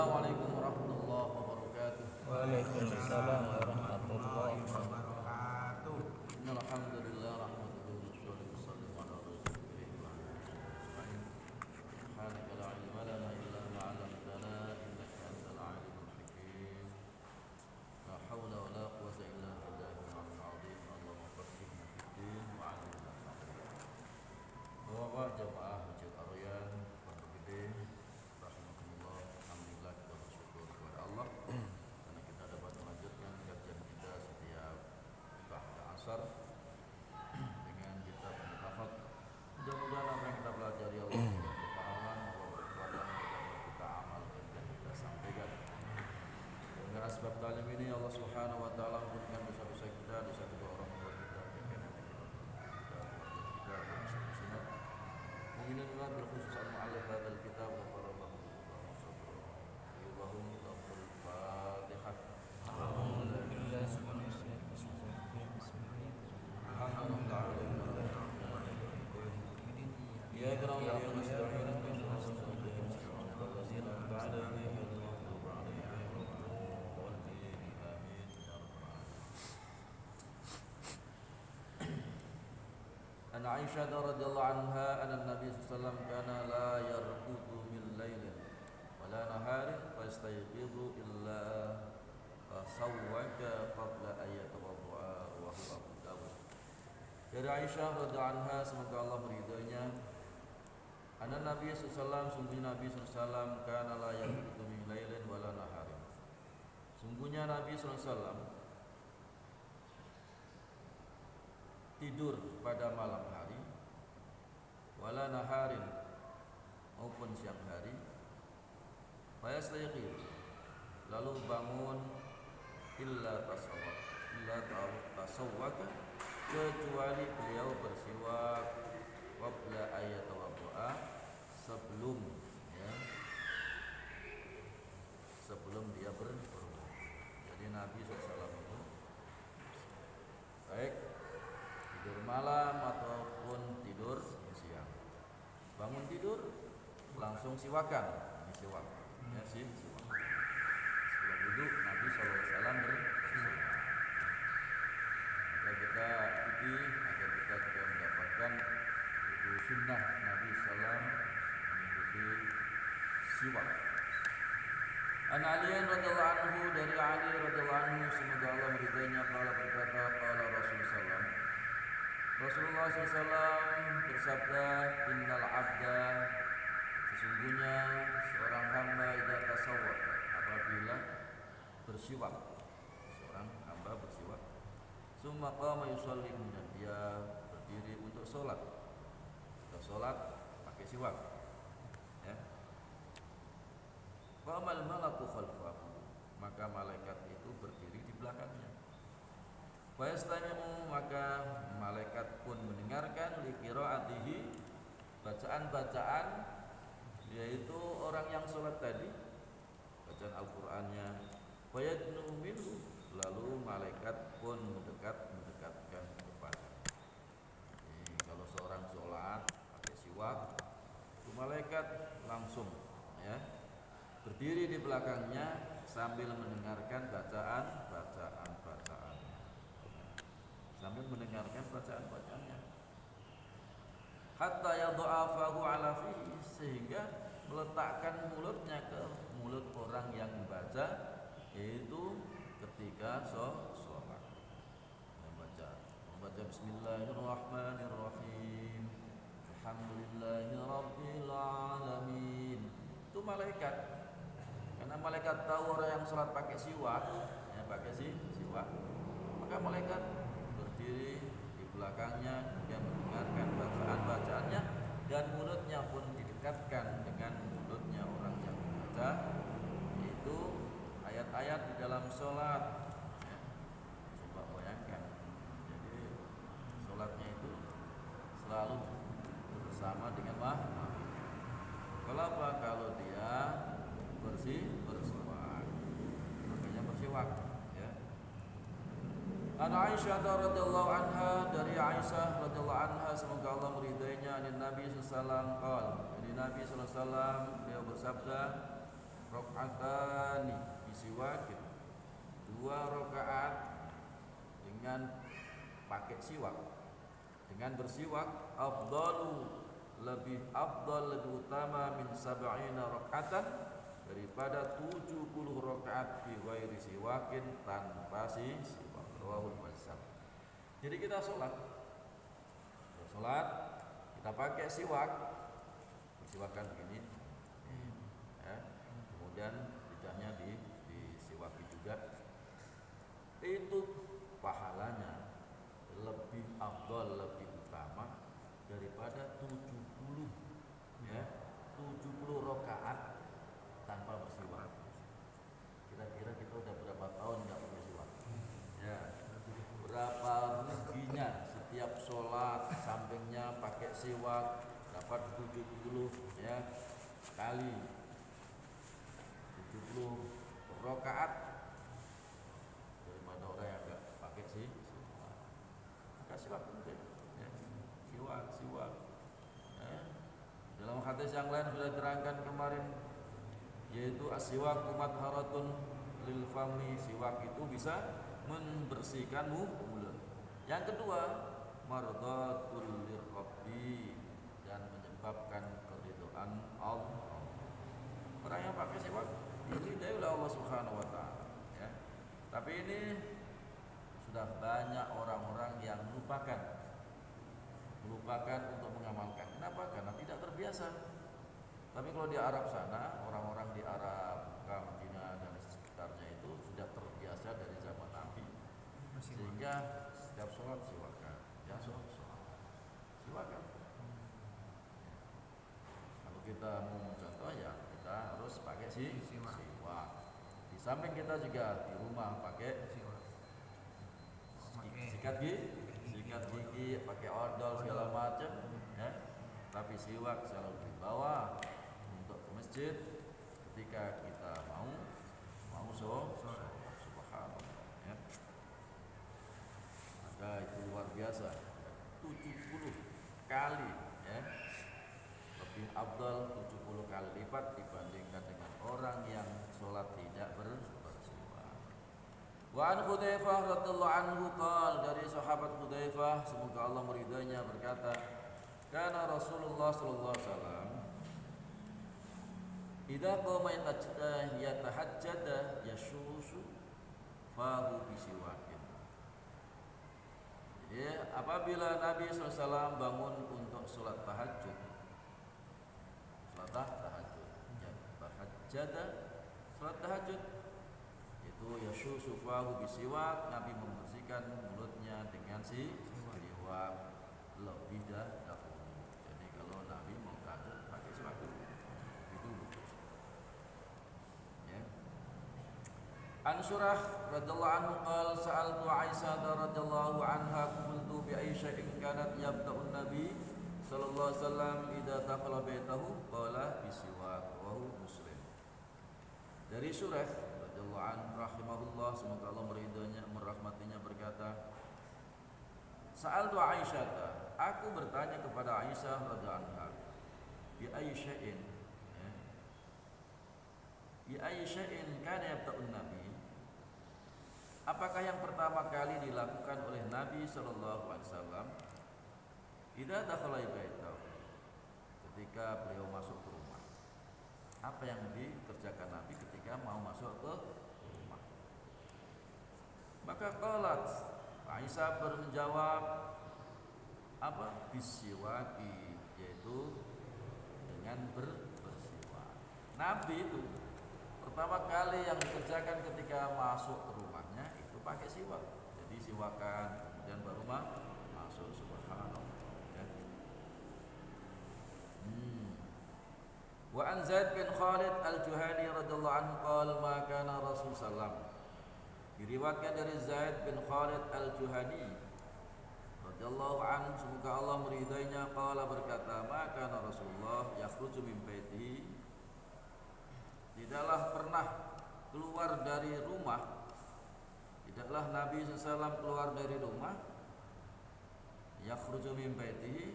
Assalamualaikum warahmatullahi wabarakatuh. Waalaikumsalam warahmatullahi wabarakatuh. Innal hamdalillah nahmaduhu wa nusalli ala rasulillah. Subhanaka la ilma lana illa ma 'allamtana innaka antal alimul hakim. La haula wa la quwwata illa billahil azim. Allahumma faqihna fid din wa 'allimna at-ta'wil. Bapak jamaah Masjid Ar-Rayyan Pondok Gede, rahimakumullah. Alhamdulillah kita bersyukur kepada Allah karena kita dapat melanjutkan kajian kita setiap ba'da asar dengan kitab Al-Muhafadz. Mudah-mudahan apa yang kita pelajari Allah memberi kepahaman, Allah berkepadan dapat kita amalkan dan kita sampaikan. Dengan asbab talim ini Allah Subhanahu wa taala ampunkan dosa-dosa kita, dosa kedua orang tua kita, kakek nenek kita, keluarga kita, muslimat. Mengingatlah berkhusus al-mu'allif hadzal kitab wa qarabahum wa sabr. Ayyuhum lafzul Fatihah. Ya karam ya musta'in An Aisyah radhiyallahu anha anna Nabi sallallahu alaihi wasallam kana la yarqudu min lailin wala naharin fastayqidu illa sawwaka qabla an yatawadda wa huwa Abu Dawud. Dari Aisyah radhiyallahu anha, semoga Allah meridhoinya, anna Nabi sallallahu alaihi wasallam, sungguhnya Nabi sallallahu alaihi wasallam kana la yarqudu min lailin wala naharin. Sungguhnya Nabi sallallahu alaihi wasallam tidur pada malam hari, wala naharin maupun siang hari, fayastayqid lalu bangun, illa tasawwaka kecuali beliau bersiwak, qabla ayatawaddu'a sebelum dia berwudu. Jadi Nabi SAW itu baik tidur malam ataupun tidur siang, bangun tidur langsung siwakan, ini siwak ya, siwak sebelum wudu Nabi SAW bersiwak. Maka kita ikuti agar kita juga mendapatkan itu sunnah Nabi SAW mengikuti siwak. An Ali radhiyallahu anhu, dari Ali radhiyallahu anhu, semoga Allah meridainya, qala berkata, qala Rasulullah SAW bersabda, innal abda, sesungguhnya seorang hamba idza tasawwaq, apabila bersiwak, seorang hamba bersiwak, summa qama yusalli, kemudian dia berdiri untuk sholat. Kita sholat pakai siwak ya. Qamal malaku khalfahu, maka malaikat itu berdiri di belakangnya. Fayastami'u, maka malaikat pun mendengarkan, li qiraatihi, bacaan-bacaan, yaitu orang yang sholat tadi, bacaan Al-Qur'annya. Fayadnu minhu, lalu malaikat pun mendekatkan kepada. Jadi, kalau seorang sholat pakai siwak, itu malaikat langsung ya berdiri di belakangnya sambil mendengarkan bacaan-bacaannya. Sambil mendengarkan bacaan-bacaannya. Hatta yadha'afahu ala fihi, sehingga meletakkan mulutnya ke mulut orang yang membaca, yaitu ketika sholat. Membaca Bismillahirrahmanirrahim, Alhamdulillahirabbil alamin. Itu malaikat. Karena malaikat tahu orang yang sholat pakai siwak, ya pakai siwak, maka malaikat berdiri di belakangnya, kemudian mendengarkan bacaan-bacaannya, dan mulutnya pun didekatkan dengan mulutnya orang yang membaca, yaitu ayat-ayat di dalam sholat ya. Coba bayangkan, jadi sholatnya itu selalu bersama dengan Kenapa? Kalau dia bersiwak, makanya bersiwak ya. An Aisyah radhiyallahu anha, dari Aisyah radhiyallahu anha, semoga Allah meridainya, dari Nabi sallallahu alaihi wasallam qala, dari Nabi sallallahu alaihi wasallam beliau bersabda, rakaatani bisiwakin, 2 rakaat dengan pakai siwak, dengan bersiwak, afdalu, lebih afdal, lebih utama, min sab'ina rakaatan, daripada 70 rakaat bi ghairi siwakin, tanpa siwak. Rawahul Bazzar. Jadi kita sholat, kita pakai siwak, bersiwakan begini, ya. Kemudian lidahnya disiwaki juga, itu pahalanya lebih afdal, lebih utama daripada 70, ya, 70 rakaat tanpa bersiwak. Kira-kira kita udah berapa tahun nggak pakai siwak? Ya, berapa ruginya setiap sholat sampingnya pakai siwak, dapat 70, ya, kali 70 rakaat daripada orang yang nggak pakai siwak. Maka siwak penting, ya. Siwak, ya. Dalam hadis yang lain sudah diterangkan kemarin, yaitu as-siwak matharatun lil fami, siwak itu bisa membersihkan mulut. Yang kedua, mardatul lirabbi, dan menyebabkan keridhaan Allah. Orang yang pakai siwak diridai oleh Allah Subhanahu wa taala, ya. Tapi ini sudah banyak orang-orang yang melupakan untuk mengamalkan. Kenapa? Karena tidak terbiasa. Tapi kalau di Arab sana, orang-orang di Arab, Mekah, Madinah dan sekitarnya itu sudah terbiasa dari zaman Nabi, sehingga setiap sholat siwakan, ya, sholat siwakan. Kalau kita mau mencontoh, ya kita harus pakai siwak. Di samping kita juga di rumah pakai sikat gigi, pakai odol segala macam, ya. Tapi siwak selalu dibawa untuk ke masjid ketika kita mau sholat. Subhanallah, ya. Maka itu luar biasa, 70 kali, ya, lebih afdal 70 kali lipat dibandingkan dengan orang yang sholat tidak bersiwak. Wa an Hudzaifah radhiyallahu anhu qala, dari sahabat Hudzaifah semoga Allah meridainya berkata, kana Rasulullah sallallahu alaihi wasallam idza qama yatahajjada yashushu fahu bisiwakin. Jadi apabila Nabi SAW bangun untuk sholat tahajud, sholat tahajud itu yashushu fahu bisiwak, Nabi membersihkan mulutnya dengan siwak lebih dahulu. Jadi kalau Nabi mau tahajud pakai siwak dulu. Ya. An Surah radhiyallahu anhu qala sa'altu Aisyah radhiyallahu anha qultu bi Aisyah in kanat yabda'un Nabi sallallahu alaihi wasallam idza dakhala baitahu qala bisiwak, wa Muslim. Dari Surah radhiyallahu anhu rahimahullah, semoga Allah meridhonya, merahmatinya, berkata, sa'altu Aisyah, aku bertanya kepada Aisyah radhiyallahu anha, bi Aisya'in, ya, bi Aisya'in kana yabda'un Nabi, apakah yang pertama kali dilakukan oleh Nabi sallallahu alaihi wasallam idza dakhala baitahu, ketika beliau masuk ke rumah? Apa yang dikerjakan Nabi ketika mau masuk ke rumah? Maka qalat, Aisyah menjawab, apa? Bisiwaki, yaitu dengan bersiwak. Nabi itu pertama kali yang dikerjakan ketika masuk ke rumahnya itu pakai siwak. Jadi siwakan, kemudian baru masuk. Subhanallah, ya. Wa an Zaid bin Khalid al-Juhani radhiyallahu anhu qala ma kana Rasul sallam. Diriwayatkan dari Zaid bin Khalid al-Juhani radhiyallahu anhu, semoga Allah meridainya, qala berkata, ma kana Rasulullah yakhruju min baitihi, tidaklah pernah keluar dari rumah, tidaklah Nabi SAW keluar dari rumah, yakhruju min baitihi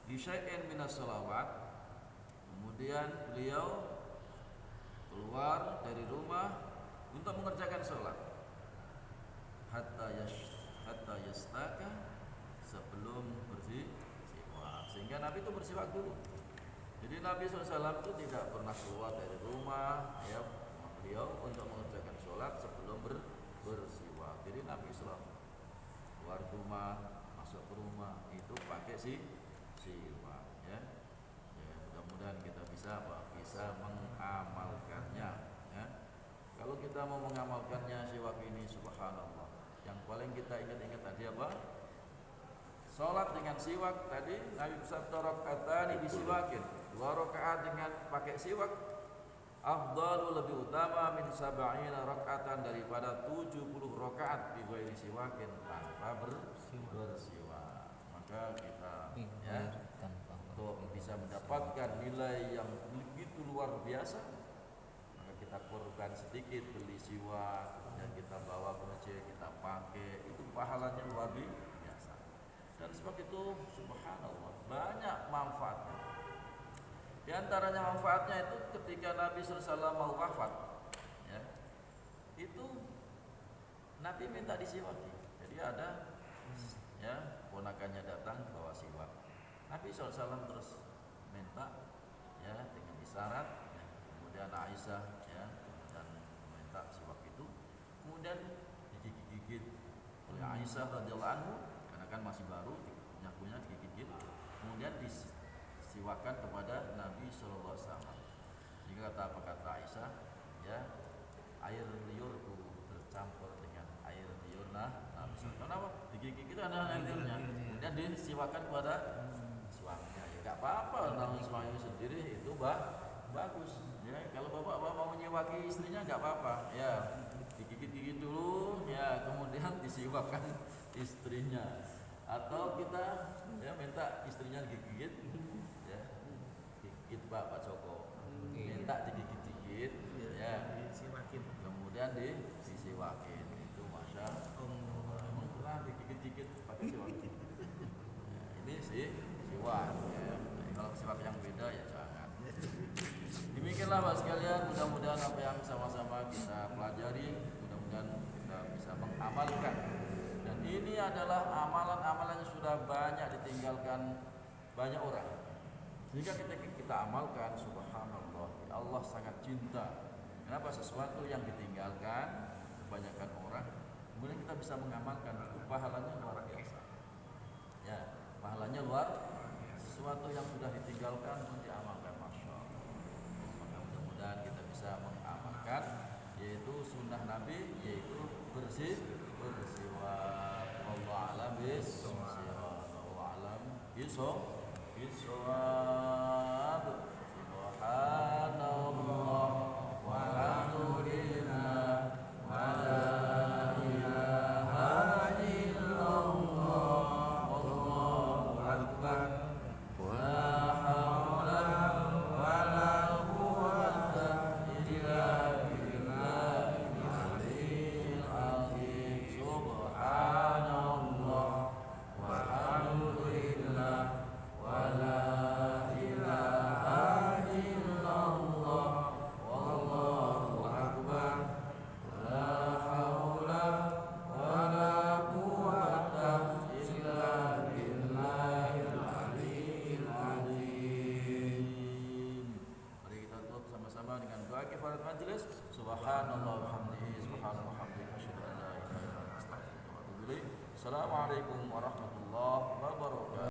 bi syai'in minas shalawat, kemudian beliau keluar dari rumah untuk mengerjakan sholat hatta yastaka, sebelum bersiwak. Sehingga Nabi itu bersiwak dulu. Jadi Nabi SAW itu tidak pernah keluar dari rumah ya beliau untuk mengerjakan sholat sebelum bersiwak. Jadi Nabi SAW keluar rumah, masuk ke rumah itu pakai siwak ya. Mudah-mudahan kita bisa mengamalkannya ya. Kalau kita mau mengamalkannya siwak ini, subhanallah, yang paling kita ingat-ingat tadi apa? Sholat dengan siwak tadi Nabi bersabda rakaatani bisiwakin, 2 rakaat dengan pakai siwak afdalu, lebih utama min sab'ina rakaatan, daripada 70 rakaat bi ghairi siwakin, tanpa bersiwak. Maka kita ya untuk bisa mendapatkan nilai yang begitu luar biasa, maka kita korban sedikit beli siwak dan kita bawa ke masjid, kita pakai, itu pahalanya luar biasa. Dan sebab itu subhanallah banyak manfaatnya. Di antaranya manfaatnya itu ketika Nabi SAW mau wafat ya, itu Nabi minta disiwaki. Jadi ada ya ponakannya datang bawa siwak, Nabi SAW terus minta ya dengan isyarat ya. Kemudian Aisyah ya dan minta siwak itu, kemudian digigit-gigit oleh Aisyah radhiyallahu anhu karena kan masih baru, nyakunya digigit, kemudian disiwakan kepada Nabi SAW. Jika kata Aisyah ya, air liur itu bercampur dengan air liur Nabi. Kenapa? Digigit itu ada air liurnya, kemudian disiwakan kepada suaminya. Ya nggak apa-apa, namun suami sendiri itu bagus. Ya kalau bapak mau menyiwaki istrinya nggak apa-apa. Ya digigit-gigit dulu, ya kemudian disiwakan istrinya. Atau kita ya minta istrinya digigit, ya gigit Pak Joko, minta digigit-gigit, ya disiwakin, kemudian disiwakin. Itu masya Allah, pernah digigit-gigit pakai siwak. Ya, ini siwak. Ya. Kalau siwak yang beda ya jangan. Demikianlah Pak sekalian, mudah-mudahan apa yang sama-sama kita pelajari, mudah-mudahan kita bisa mengamalkan. Dan ini adalah amalan-amalan yang sudah banyak ditinggalkan banyak orang. Jika kita amalkan, subhanallah, Allah sangat cinta. Kenapa? Sesuatu yang ditinggalkan kebanyakan orang, kemudian kita bisa mengamalkan, itu pahalanya luar biasa. Ya, pahalanya luar. Sesuatu yang sudah ditinggalkan pun diamalkan, masya Allah. Maka mudah-mudahan kita bisa mengamalkan, yaitu sunnah Nabi, yaitu bersiwak. Wallahu a'lam bishawab. Wallahu a'lam bishawab. Subhanallah walhamdulillah wa la ilaha illallah wallahu akbar wa haula wa la quwwata illa billahil aliyyil azim. Subhanallah walhamdulillah wa la ilaha illallah wallahu akbar la haula wa la quwwata illa billahil aliyyil azim. Mari kita tutup sama-sama dengan doa kifarat majelis. Subhanallah wa bihamdihi, subhanallah wa bihamdihi, asyhadu an la ilaha illa anta, astaghfiruka wa atubu ilaik. Assalamualaikum warahmatullahi wabarakatuh.